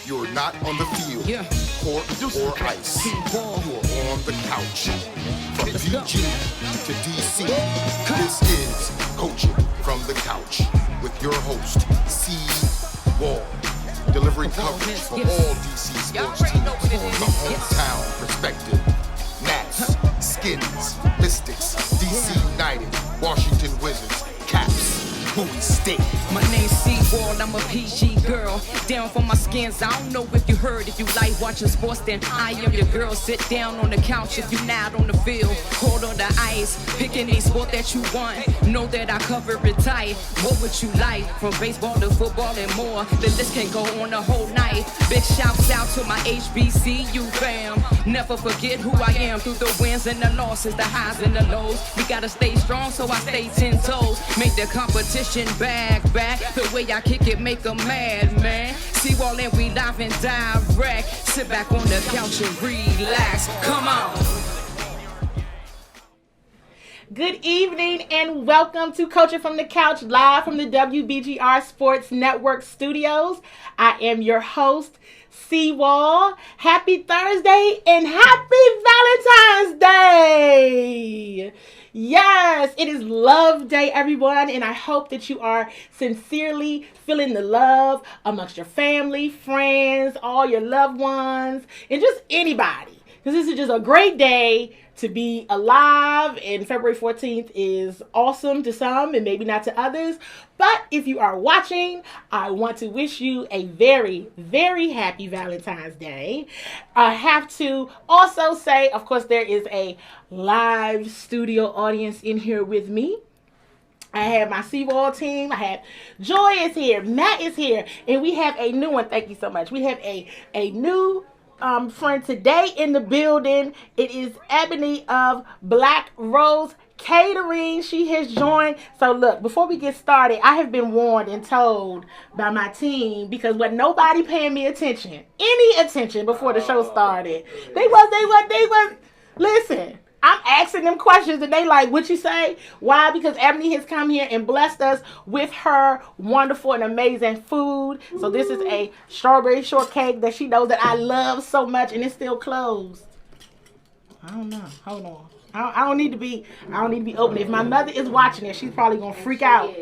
You're not on the field, court, or ice. You're on the couch. From PG to DC, this is Coaching from the Couch with your host, CWall. Delivering coverage for all DC sports teams from the hometown perspective. Nats, Skins, Mystics, DC United, Washington Wizards, Caps, Bowie State. My name's CWall, I'm a PG girl. Down for my skins, I don't know if you heard. If you like watching sports, then I am your girl. Sit down on the couch if you not on the field. Cold on the ice, pick any sport that you want. Know that I cover it tight. What would you like? From baseball to football and more. The list can go on the whole night. Big shouts out to my HBCU fam. Never forget who I am through the wins and the losses, the highs and the lows. We gotta stay strong, so I stay 10 toes. Make the competition back. The way I kick it make them mad, man. CWall and we live and direct. Sit back on the couch and relax. Come on. Good evening and welcome to Coaching from the Couch, live from the WBGR Sports Network studios. I am your host, CWall. Happy Thursday and happy Valentine's Day! Yes, it is Love Day, everyone, and I hope that you are sincerely feeling the love amongst your family, friends, all your loved ones, and just anybody. Because this is just a great day to be alive, and February 14th is awesome to some and maybe not to others. But if you are watching, I want to wish you a very, very happy Valentine's Day. I have to also say, of course, there is a live studio audience in here with me. I have my CWall team. I have Joy is here, Matt is here, and we have a new one. Thank you so much. We have a new friend today in the building. It is Ebony of Black Rose Catering. She has joined. So look, before we get started, I have been warned and told by my team, because when nobody paying me any attention before the show started. They was, listen, I'm asking them questions and they like, what you say? Why? Because Ebony has come here and blessed us with her wonderful and amazing food. So this is a strawberry shortcake that she knows that I love so much, and it's still closed. I don't know. Hold on. I don't need to be open. If my mother is watching it, she's probably gonna freak out.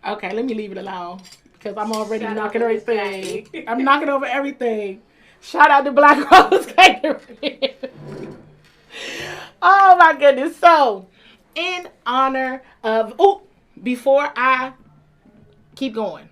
Okay, let me leave it alone because I'm already knocking everything. I'm knocking over everything. Shout out to Black Rose Catering. Oh my goodness. So, in honor of, before I keep going,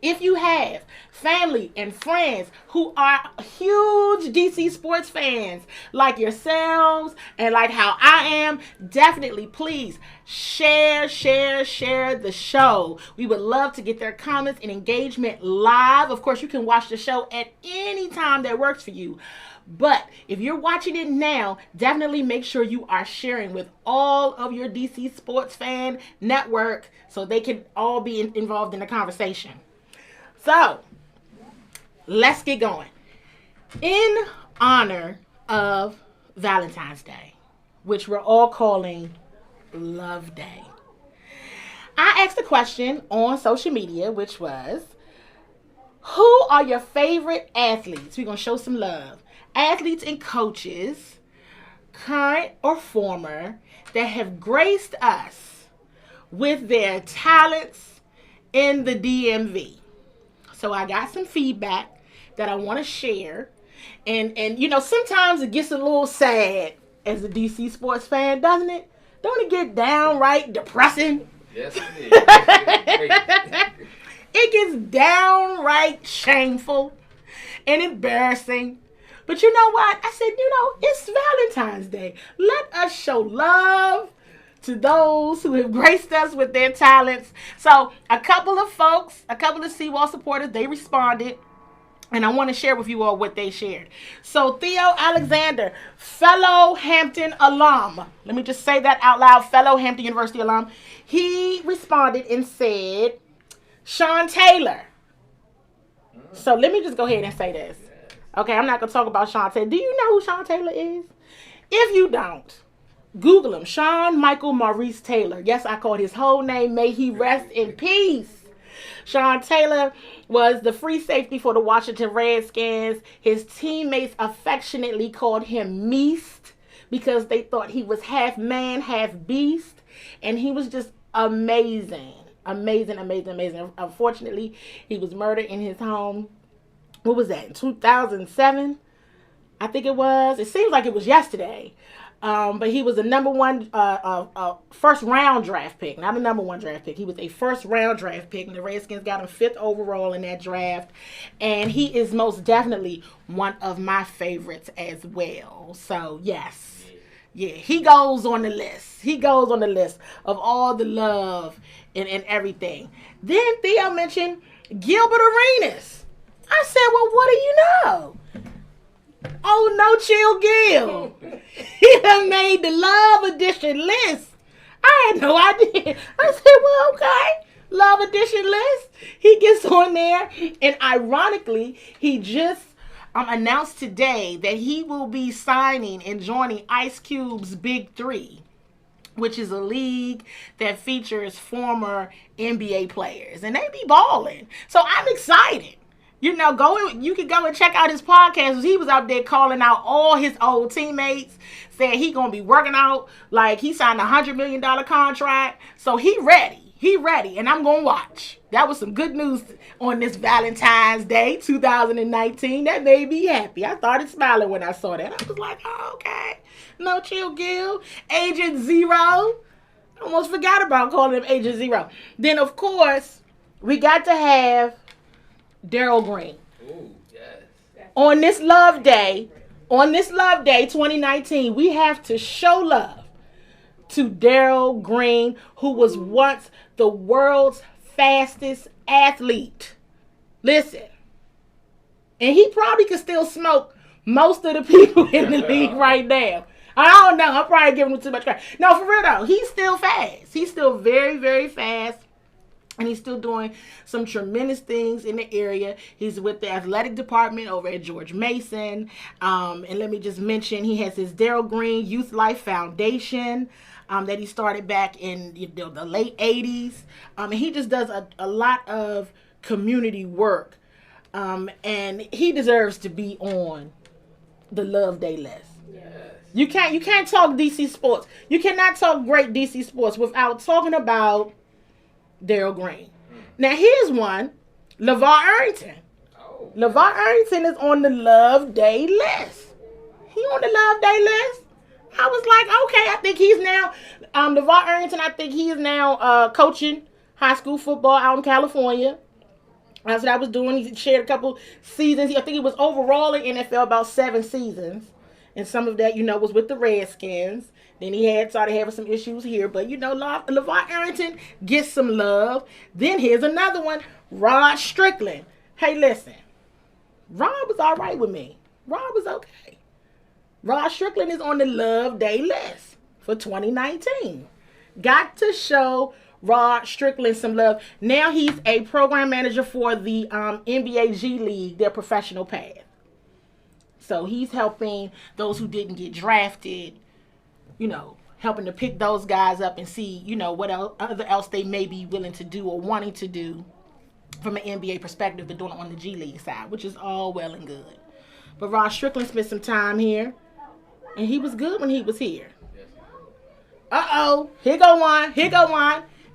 if you have family and friends who are huge DC sports fans like yourselves and like how I am, definitely please share the show. We would love to get their comments and engagement live. Of course, you can watch the show at any time that works for you. But if you're watching it now, definitely make sure you are sharing with all of your DC sports fan network so they can all be involved in the conversation. So, let's get going. In honor of Valentine's Day, which we're all calling Love Day, I asked a question on social media, which was, who are your favorite athletes? We're going to show some love. Athletes and coaches, current or former, that have graced us with their talents in the DMV. So I got some feedback that I want to share. And you know, sometimes it gets a little sad as a DC sports fan, doesn't it? Don't it get downright depressing? Yes, it is. It gets downright shameful and embarrassing. But you know what? I said, it's Valentine's Day. Let us show love to those who have graced us with their talents. So a couple of CWall supporters, they responded. And I want to share with you all what they shared. So Theo Alexander, fellow Hampton alum. Let me just say that out loud, fellow Hampton University alum. He responded and said, Sean Taylor. So let me just go ahead and say this. Okay, I'm not going to talk about Sean Taylor. Do you know who Sean Taylor is? If you don't, Google him. Sean Michael Maurice Taylor. Yes, I called his whole name. May he rest in peace. Sean Taylor was the free safety for the Washington Redskins. His teammates affectionately called him Meast because they thought he was half man, half beast. And he was just amazing. Amazing. Unfortunately, he was murdered in his home. What was that, in 2007? I think it was. It seems like it was yesterday. But he was a number one, first round draft pick. Not a number one draft pick. He was a first round draft pick. And the Redskins got him 5th overall in that draft. And he is most definitely one of my favorites as well. So, yes. Yeah, he goes on the list. He goes on the list of all the love and everything. Then Theo mentioned Gilbert Arenas. I said, well, what do you know? Oh, No Chill Gil. He done made the Love Edition list. I had no idea. I said, well, okay. Love Edition list. He gets on there. And ironically, he just announced today that he will be signing and joining Ice Cube's Big Three, which is a league that features former NBA players. And they be balling. So I'm excited. You know, you can go and check out his podcast. He was out there calling out all his old teammates, saying he going to be working out like he signed a $100 million contract. So he ready. And I'm going to watch. That was some good news on this Valentine's Day, 2019. That made me happy. I started smiling when I saw that. I was like, oh, okay. No Chill Gil. Agent Zero. I almost forgot about calling him Agent Zero. Then, of course, we got to have Daryl Green. Ooh, yes. On this Love Day 2019, we have to show love to Daryl Green, who was once the world's fastest athlete. Listen, and he probably could still smoke most of the people in the league right now. I don't know. I'm probably giving him too much credit. No, for real though, he's still fast. He's still very, very fast. And he's still doing some tremendous things in the area. He's with the athletic department over at George Mason. And let me just mention, he has his Daryl Green Youth Life Foundation that he started back in the late 80s. And he just does a lot of community work. And he deserves to be on the Love Day list. Yes. You can't talk DC sports. You cannot talk great DC sports without talking about Daryl Green. Now here's one, LeVar Arrington. Oh. LeVar Arrington is on the Love Day list. He on the Love Day list. I was like, okay, I think he's now, LeVar Arrington, I think he is now coaching high school football out in California. That's what I was doing. He shared a couple seasons. I think he was overall in NFL about 7 seasons. And some of that, was with the Redskins. Then he started having some issues here. But, LeVar Arrington gets some love. Then here's another one, Rod Strickland. Hey, listen. Rod was all right with me. Rod was okay. Rod Strickland is on the Love Day list for 2019. Got to show Rod Strickland some love. Now he's a program manager for the NBA G League, their professional path. So he's helping those who didn't get drafted, helping to pick those guys up and see, what else they may be willing to do or wanting to do from an NBA perspective, but doing it on the G League side, which is all well and good. But Rod Strickland spent some time here, and he was good when he was here. Uh-oh, here go one.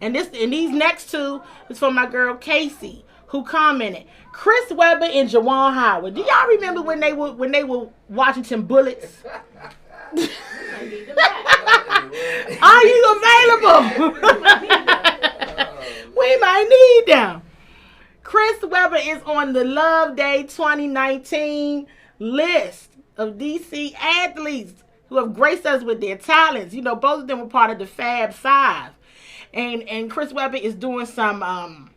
And these next two is from my girl Casey, who commented, Chris Webber and Juwan Howard. Do y'all remember when they were Washington Bullets? Are you available? We might need them. Chris Webber is on the Love Day 2019 list of DC athletes who have graced us with their talents. Both of them were part of the Fab Five. And Chris Webber is doing some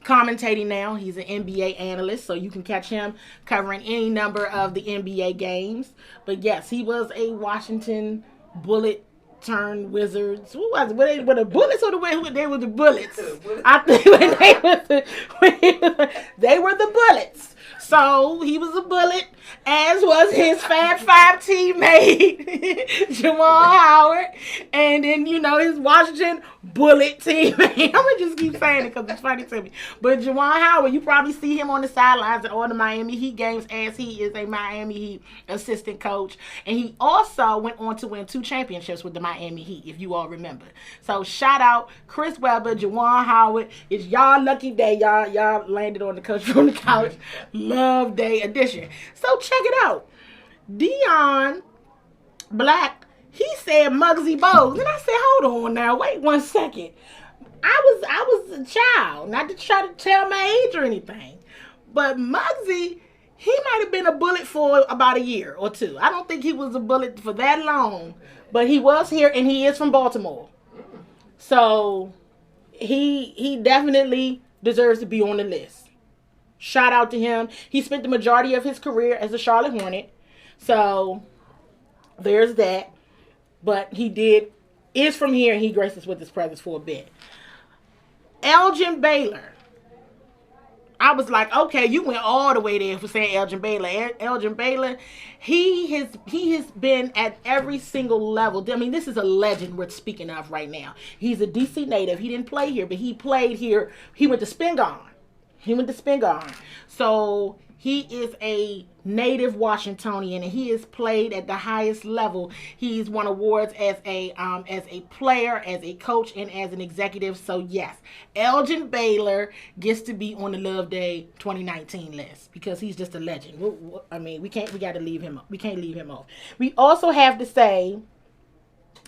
commentating now. He's an NBA analyst, so you can catch him covering any number of the NBA games. But yes, he was a Washington Bullet turned Wizards. Who was it? Were the Bullets or the Wizards? They were the Bullets. I think they were the Bullets. So he was a bullet, as was his Fab Five teammate, Jamal Howard. And then, his Washington bullet teammate. I'm going to just keep saying it because it's funny to me. But Jamal Howard, you probably see him on the sidelines at all the Miami Heat games as he is a Miami Heat assistant coach. And he also went on to win 2 championships with the Miami Heat, if you all remember. So shout out Chris Webber, Jamal Howard. It's y'all lucky day. Y'all landed on the Coach from the Couch Love Day edition. So check it out. Dion Black, he said Muggsy Bogues. And I said, hold on now, wait 1 second. I was a child, not to try to tell my age or anything. But Muggsy, he might have been a bullet for about a year or 2. I don't think he was a bullet for that long. But he was here, and he is from Baltimore. So he definitely deserves to be on the list. Shout out to him. He spent the majority of his career as a Charlotte Hornet. So there's that. But he is from here, and he graced us with his presence for a bit. Elgin Baylor. I was like, okay, you went all the way there for saying Elgin Baylor. Elgin Baylor, he has been at every single level. I mean, this is a legend we're speaking of right now. He's a DC native. He didn't play here, but he played here. He went to Spingarn. So he is a native Washingtonian, and he has played at the highest level. He's won awards as a player, as a coach, and as an executive. So yes, Elgin Baylor gets to be on the Love Day 2019 list because he's just a legend. We got to leave him. We can't leave him off. We also have to say,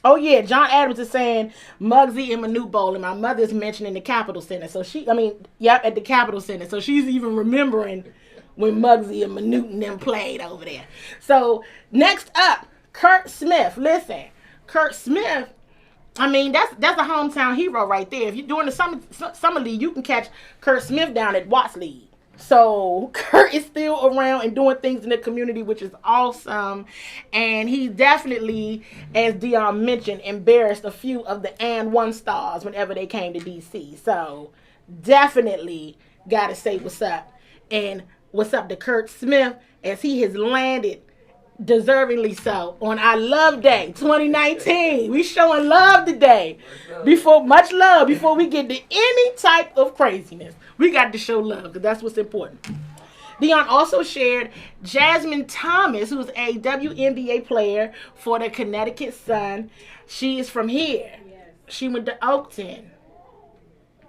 oh yeah, John Adams is saying Muggsy and Manute Bol, and my mother's mentioning the Capitol Center. So at the Capitol Center. So she's even remembering when Muggsy and Manute and them played over there. So next up, Kurt Smith. Listen, Kurt Smith, that's a hometown hero right there. If you're doing the summer league, you can catch Kurt Smith down at Watts League. So Kurt is still around and doing things in the community, which is awesome. And he definitely, as Dion mentioned, embarrassed a few of the and 1 stars whenever they came to DC. So definitely got to say what's up. And what's up to Kurt Smith as he has landed, deservingly so, on our Love Day 2019. We showing love today. Much love before we get to any type of craziness. We got to show love because that's what's important. Dion also shared Jasmine Thomas, who's a WNBA player for the Connecticut Sun. She is from here. Yes. She went to Oakton.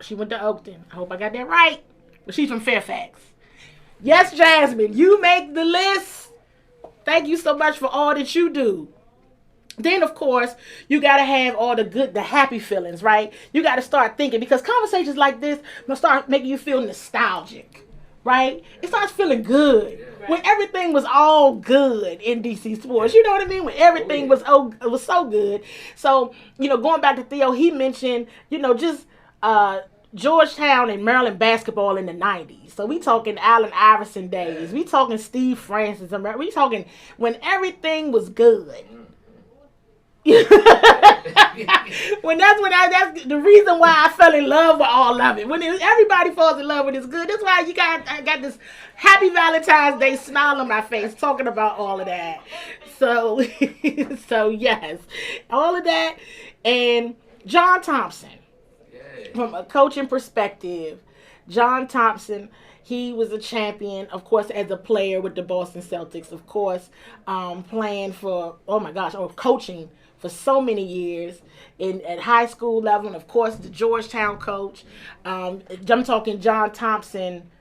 I hope I got that right. But she's from Fairfax. Yes, Jasmine, you make the list. Thank you so much for all that you do. Then, of course, you got to have all the happy feelings, right? You got to start thinking, because conversations like this will start making you feel nostalgic, right? It starts feeling good. When everything was all good in DC sports, you know what I mean? When everything was so good. So, going back to Theo, he mentioned, just Georgetown and Maryland basketball in the 90s. So we talking Allen Iverson days. We talking Steve Francis. We talking when everything was good. That's the reason why I fell in love with all of it. When everybody falls in love with it's good. That's why I got this happy Valentine's Day smile on my face talking about all of that. So yes, all of that. And John Thompson, from a coaching perspective, John Thompson, he was a champion, of course, as a player with the Boston Celtics, of course, playing for, coaching for so many years at high school level, and of course the Georgetown coach. I'm talking John Thompson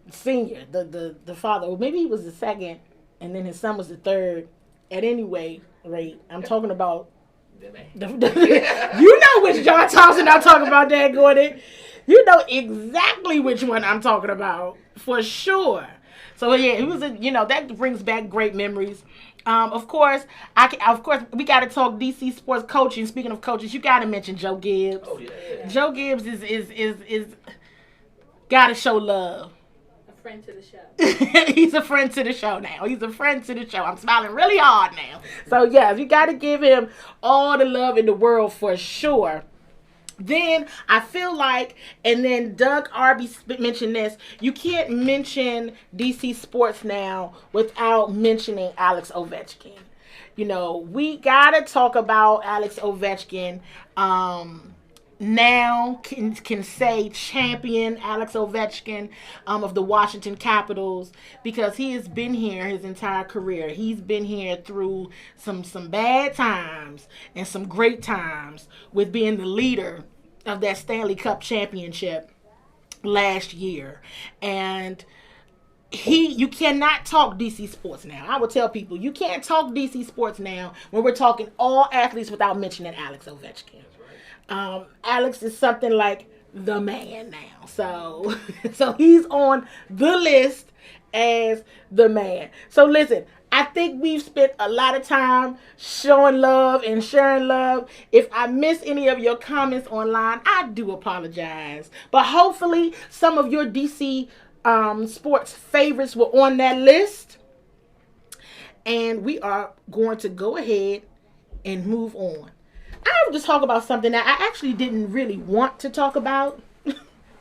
Sr., the father, or maybe he was the second, and then his son was the third. At any rate, I'm talking about you know which John Thompson I'm talking about, Dad Gordon. You know exactly which one I'm talking about, for sure. So yeah, it was that brings back great memories. Of course, we got to talk DC sports coaching. Speaking of coaches, you got to mention Joe Gibbs. Oh yeah. Joe Gibbs is got to show love. A friend to the show. He's a friend to the show now. I'm smiling really hard now. So yes, you got to give him all the love in the world for sure. Then I feel like, and then Doug Arby mentioned this, you can't mention DC Sports now without mentioning Alex Ovechkin. You know, we gotta talk about Alex Ovechkin. Now can say champion Alex Ovechkin of the Washington Capitals, because he has been here his entire career. He's been here through some bad times and some great times with being the leader of that Stanley Cup championship last year. And you cannot talk DC Sports now. I will tell people, you can't talk DC Sports now when we're talking all athletes without mentioning Alex Ovechkin. Alex is something like the man now. So he's on the list as the man. So listen, I think we've spent a lot of time showing love and sharing love. If I miss any of your comments online, I do apologize. But hopefully some of your DC sports favorites were on that list. And we are going to go ahead and move on. I will just talk about something that I actually didn't really want to talk about.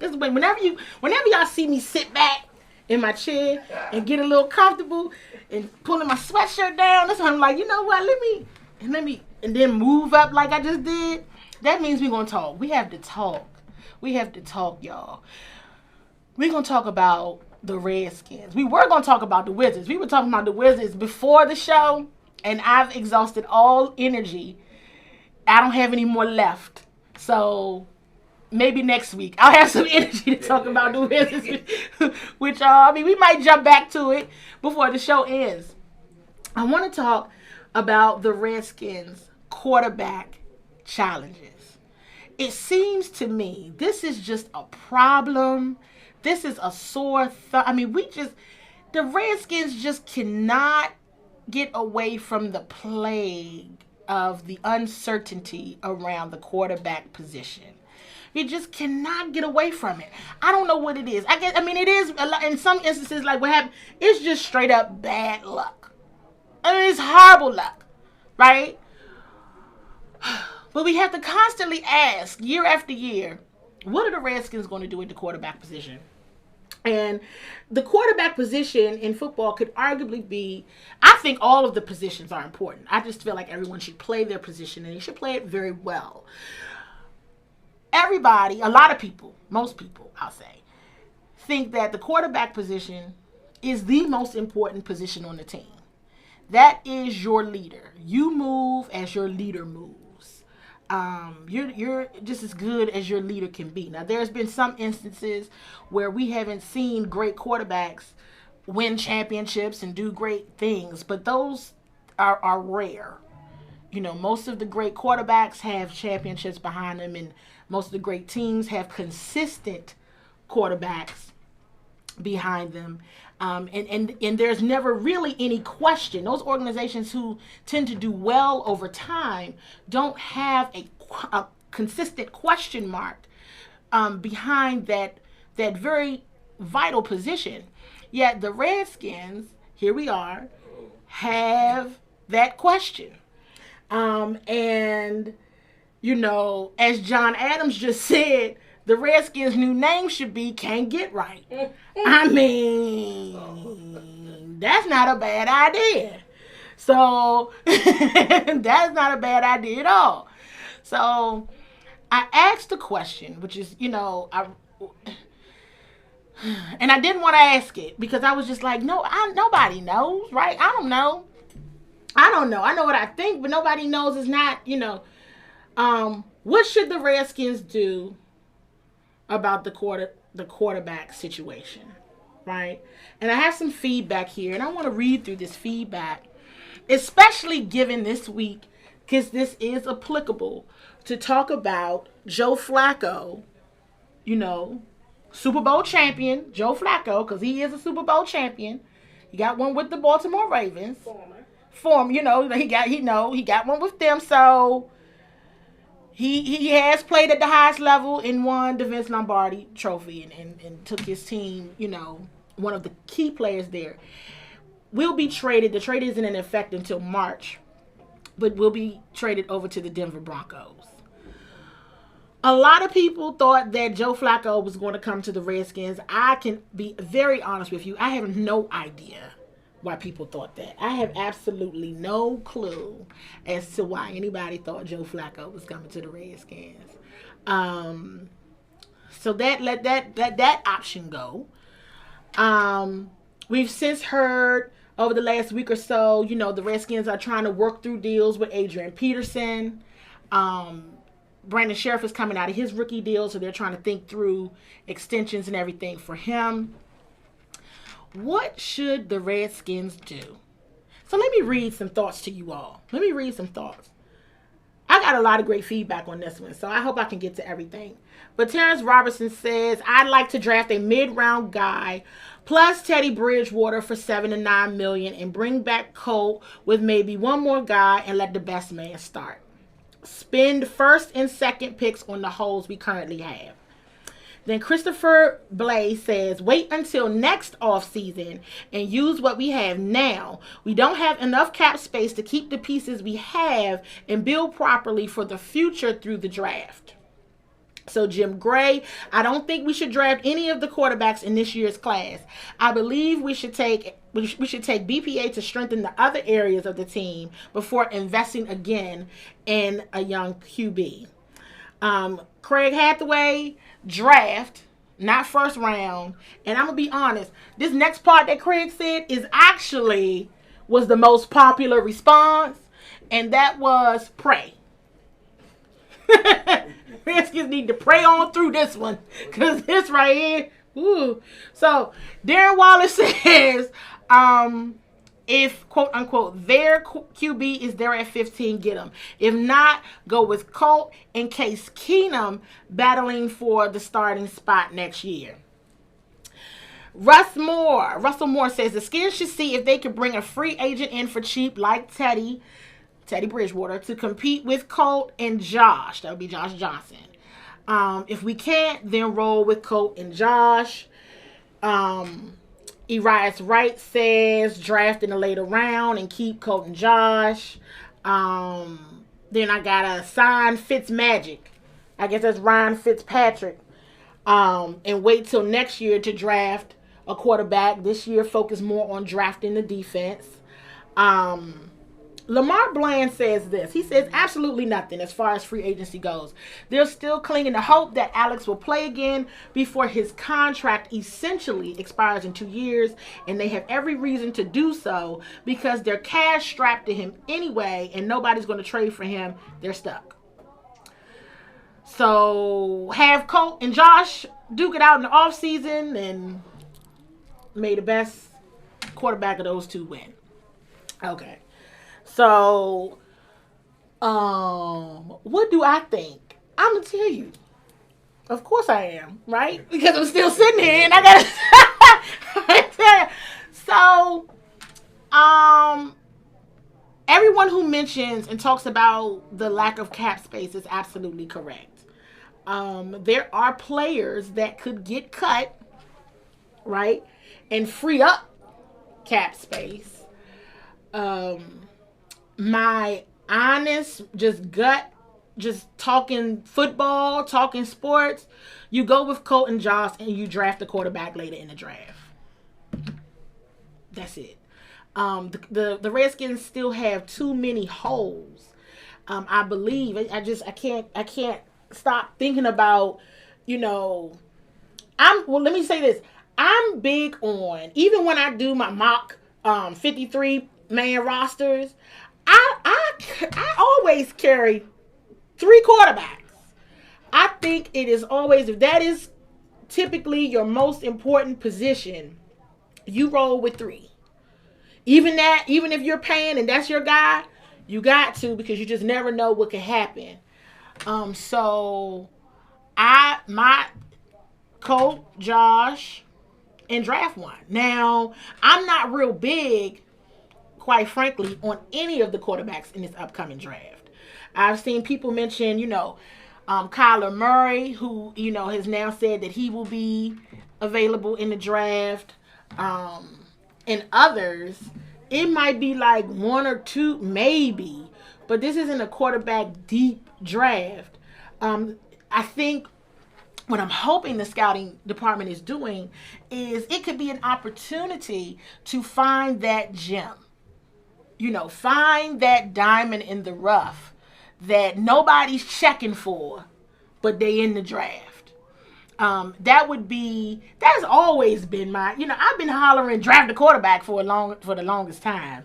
This way, whenever y'all see me sit back in my chair and get a little comfortable and pulling my sweatshirt down, that's when I'm like, you know what? Let me, and then move up like I just did. That means we're gonna talk. We have to talk. We have to talk, y'all. We're gonna talk about the Redskins. We were gonna talk about the Wizards. We were talking about the Wizards before the show, and I've exhausted all energy. I don't have any more left. So maybe next week I'll have some energy to talk about the Wizards with y'all. I mean, we might jump back to it before the show ends. I want to talk about the Redskins quarterback challenges. It seems to me this is just a problem. This is a sore thumb. I mean, the Redskins just cannot get away from the plague of the uncertainty around the quarterback position. You just cannot get away from it. I don't know what it is. It is a lot, in some instances, like what happened, it's just straight up bad luck. I mean, it's horrible luck, right? But we have to constantly ask, year after year, what are the Redskins going to do at the quarterback position? And the quarterback position in football could arguably be, I think all of the positions are important. I just feel like everyone should play their position, and they should play it very well. Everybody, a lot of people, most people, I'll say, think that the quarterback position is the most important position on the team. That is your leader. You move as your leader moves. You're just as good as your leader can be. Now, there's been some instances where we haven't seen great quarterbacks win championships and do great things, but those are rare. You know, most of the great quarterbacks have championships behind them, and most of the great teams have consistent quarterbacks behind them. And there's never really any question. Those organizations who tend to do well over time don't have a consistent question mark behind that very vital position. Yet the Redskins, here we are, have that question. And, you know, as John Adams just said, the Redskins' new name should be Can't Get Right. I mean, that's not a bad idea. So, that's not a bad idea at all. So, I asked the question, which is, you know, and I didn't want to ask it because I was just like, nobody knows, right? I don't know. I know what I think, but nobody knows. It's not, you know. What should the Redskins do about the quarterback situation, right? And I have some feedback here, and I want to read through this feedback, especially given this week, because this is applicable to talk about Joe Flacco, you know, Super Bowl champion, Joe Flacco, because he is a Super Bowl champion. He got one with the Baltimore Ravens. Former, you know, he got one with them, so He has played at the highest level and won the Vince Lombardi trophy and took his team, you know, one of the key players there. Will be traded. The trade isn't in effect until March, but will be traded over to the Denver Broncos. A lot of people thought that Joe Flacco was going to come to the Redskins. I can be very honest with you. I have no idea why people thought that. I have absolutely no clue as to why anybody thought Joe Flacco was coming to the Redskins. So let that option go. We've since heard over the last week or so, the Redskins are trying to work through deals with Adrian Peterson. Brandon Sheriff is coming out of his rookie deal, so they're trying to think through extensions and everything for him. What should the Redskins do? So let me read some thoughts to you all. Let me read some thoughts. I got a lot of great feedback on this one, so I hope I can get to everything. But Terrence Robertson says, I'd like to draft a mid-round guy plus Teddy Bridgewater for $7 to $9 million and bring back Colt with maybe one more guy and let the best man start. Spend first and second picks on the holes we currently have. Then Christopher Blay says, wait until next offseason and use what we have now. We don't have enough cap space to keep the pieces we have and build properly for the future through the draft. So Jim Gray, I don't think we should draft any of the quarterbacks in this year's class. I believe we should take BPA to strengthen the other areas of the team before investing again in a young QB. Craig Hathaway, draft, not first round. And I'm going to be honest, this next part that Craig said was the most popular response. And that was pray. Redskins need to pray on through this one. Because this right here, ooh. So, Darren Wallace says, if, quote unquote, their QB is there at 15, get him. If not, go with Colt in case Keenum battling for the starting spot next year. Russell Moore says the Skins should see if they could bring a free agent in for cheap like Teddy Bridgewater to compete with Colt and Josh. That would be Josh Johnson. If we can't, then roll with Colt and Josh. Elias Wright says draft in a later round and keep Colt and Josh. Then I got a sign Fitzmagic. I guess that's Ryan Fitzpatrick. And wait till next year to draft a quarterback. This year focus more on drafting the defense. Lamar Bland says this. He says absolutely nothing as far as free agency goes. They're still clinging to hope that Alex will play again before his contract essentially expires in 2 years, and they have every reason to do so because they're cash strapped to him anyway, and nobody's going to trade for him. They're stuck. So have Colt and Josh duke it out in the offseason, and may the best quarterback of those two win. Okay. So, what do I think? I'm going to tell you. Of course I am, right? Because I'm still sitting here and I got to tell you. So, everyone who mentions and talks about the lack of cap space is absolutely correct. There are players that could get cut, right? And free up cap space. My honest, just talking football, talking sports, you go with Colt and Josh and you draft the quarterback later in the draft. That's it. The Redskins still have too many holes. I believe I can't stop thinking about, let me say this. I'm big on, even when I do my mock 53-man rosters, I always carry 3 quarterbacks. I think it is always, if that is typically your most important position, you roll with 3. Even if you're paying and that's your guy, you got to, because you just never know what could happen. So my Colt, Josh, and draft one. Now, I'm not real big, quite frankly, on any of the quarterbacks in this upcoming draft. I've seen people mention, Kyler Murray, who, has now said that he will be available in the draft. And others, it might be like 1 or 2, maybe. But this isn't a quarterback deep draft. I think what I'm hoping the scouting department is doing is it could be an opportunity to find that gem. Find that diamond in the rough that nobody's checking for, but they in the draft. That's always been my, I've been hollering draft a quarterback for the longest time.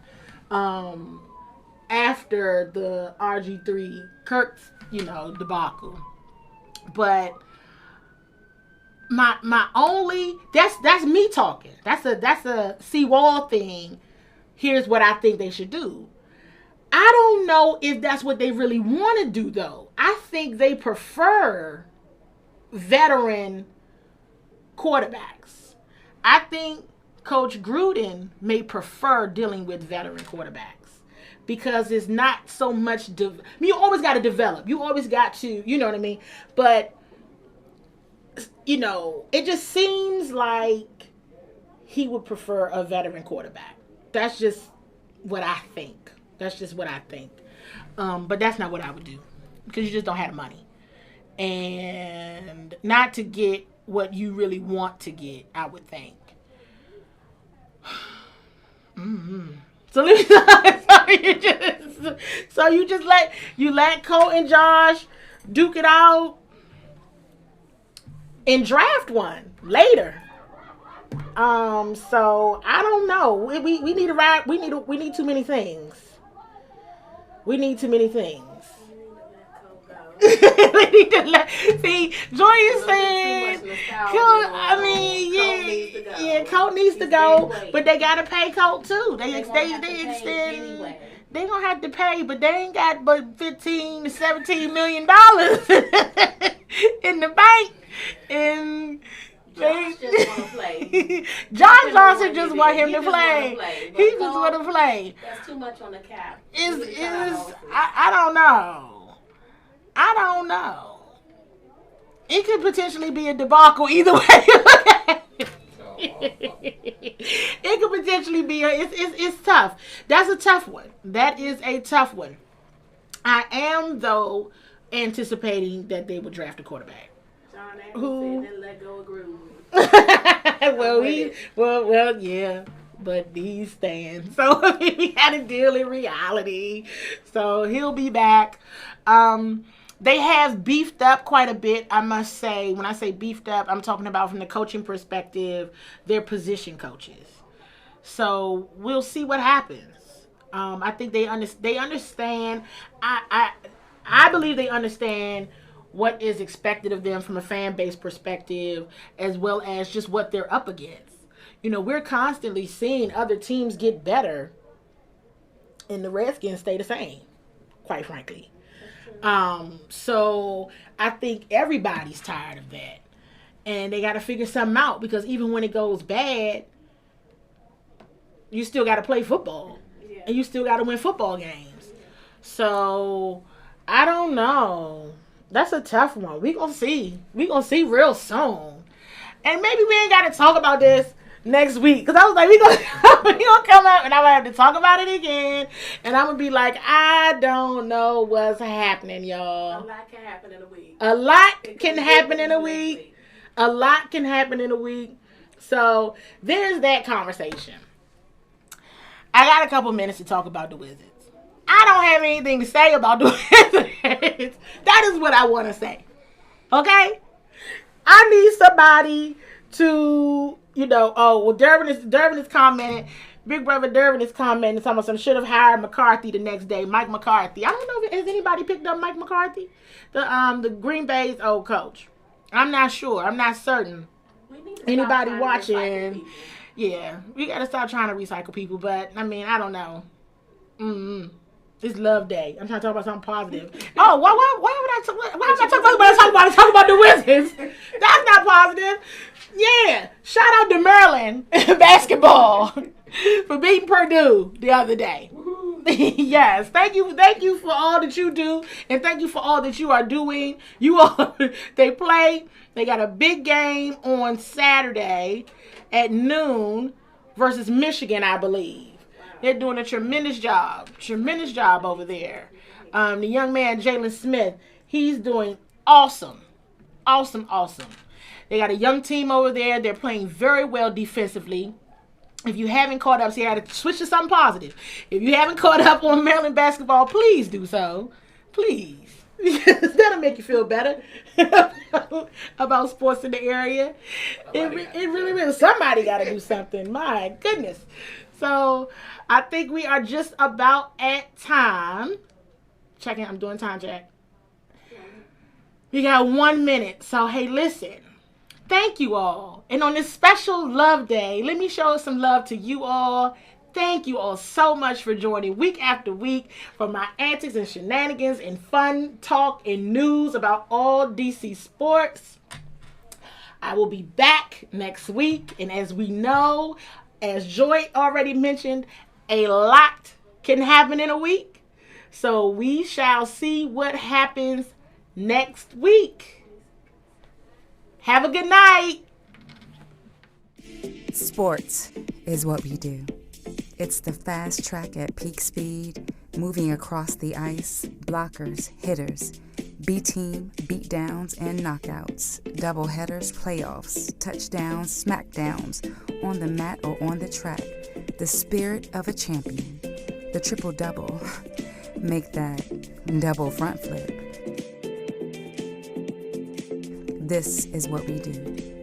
After the RG3 Kirk, debacle. But my only, that's me talking. That's a CWall thing. Here's what I think they should do. I don't know if that's what they really want to do, though. I think they prefer veteran quarterbacks. I think Coach Gruden may prefer dealing with veteran quarterbacks because it's not so much. You always got to develop. You always got to, you know what I mean? But, it just seems like he would prefer a veteran quarterback. That's just what I think. But that's not what I would do because you just don't have the money. And not to get what you really want to get, I would think. Mm-hmm. So you just let Cole and Josh duke it out and draft one later. So I don't know. We need to ride. We need too many things. We need too many things. We need to see. Joy is saying, Colt needs to go, but they gotta pay Colt too. They extend. They gonna have to pay, but they ain't got but $15 to $17 million in the bank. And Josh just want to play. Josh Johnson just want him to play. He just want to play. That's too much on the cap. I don't know. It could potentially be a debacle either way you look at it. It could potentially be it's tough. That's a tough one. That is a tough one. I am though anticipating that they will draft a quarterback. John Anderson said let go of Gruden. Yeah. But these stand. So we had to deal in reality. So he'll be back. They have beefed up quite a bit, I must say. When I say beefed up, I'm talking about from the coaching perspective, their position coaches. So we'll see what happens. I think they understand. I believe they understand what is expected of them from a fan base perspective, as well as just what they're up against. We're constantly seeing other teams get better, and the Redskins stay the same, quite frankly. So I think everybody's tired of that, and they got to figure something out because even when it goes bad, you still got to play football, and you still got to win football games. So I don't know. That's a tough one. We gonna see real soon, and maybe we ain't got to talk about this next week because I was like, we gonna come out and I'm gonna have to talk about it again, and I'm gonna be like, I don't know what's happening, y'all. A lot can happen in a week. A lot can happen in a week. A lot can happen in a week. So there's that conversation. I got a couple minutes to talk about the Wizards. I don't have anything to say about the Wizards. That is what I want to say. Okay? I need somebody to, Durbin is commenting. Big brother Durbin is commenting. Someone should have hired McCarthy the next day. Mike McCarthy. I don't know if has anybody picked up Mike McCarthy, the Green Bay's old coach. I'm not sure. I'm not certain. Anybody watching? Yeah, we gotta stop trying to recycle people. But I don't know. It's Love Day. I'm trying to talk about something positive. Oh, why would I talk about the Wizards? That's not positive. Yeah, shout out to Maryland basketball for beating Purdue the other day. Yes, thank you for all that you do, and thank you for all that you are doing. They got a big game on Saturday at noon versus Michigan, I believe. They're doing a tremendous job over there. The young man, Jalen Smith, he's doing awesome. awesome. They got a young team over there. They're playing very well defensively. If you haven't caught up, see, I had to switch to something positive. If you haven't caught up on Maryland basketball, please do so. Please. That'll make you feel better about sports in the area. It really will. Somebody got to do something. My goodness. So I think we are just about at time. Checking. I'm doing time check. We got 1 minute. So, hey, listen. Thank you all. And on this special love day, let me show some love to you all. Thank you all so much for joining week after week for my antics and shenanigans and fun talk and news about all DC sports. I will be back next week. And as we know, as Joy already mentioned, a lot can happen in a week. So we shall see what happens next week. Have a good night. Sports is what we do. It's the fast track at peak speed, moving across the ice, blockers, hitters, B-team, beatdowns, and knockouts, doubleheaders, playoffs, touchdowns, smackdowns, on the mat or on the track. The spirit of a champion. The triple-double. Make that double front flip. This is what we do.